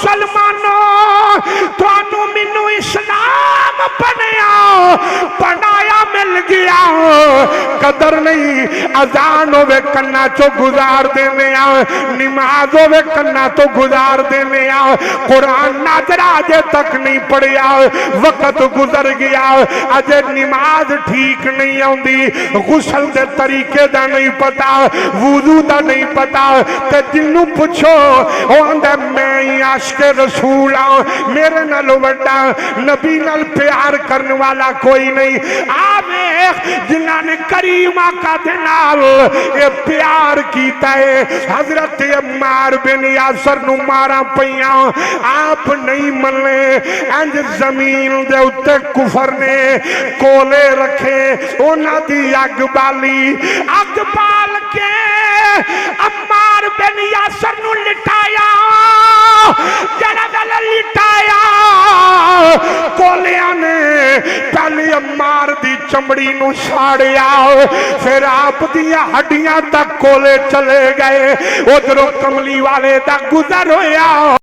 मुसलमानों तुहानू मैनू इस्लाम बनया बनाया मिल गया कदर नहीं अजान होवे कन्ना चो गुजार देने नमाज होवे कन्ना तो गुजार देने कुरान नाजरा अजे तक नहीं पढ़िया वक्त गुजर गया अजे नमाज ठीक नहीं आउंदी गुसल दे तरीके दा नहीं पता वुजू दा नहीं पता ते जिन्नू पूछो ओ आंदा मैं ही आशिक रसूल हां मेरे नाल वड्डा नबी नाल प्यार करने वाला कोई नहीं आवे जिन्हां ने करीम आका दे नाल ये प्यार कीता है हजरत अम्मार बिन यासर नू मारा पईयां आप नहीं मने इंज जमीन दे उत्ते कुफर ने कोले रखे उन्हां दी अग बाल के अम्मार बिन यासर नू लिटाया जरा गल लिटाया कोलियां ने पहले अम्मार दी चमड़ी नू साड़िया फिर आप दियां हड्डियां तक कोले चले गए उधरों कमली वाले दा गुजर होया।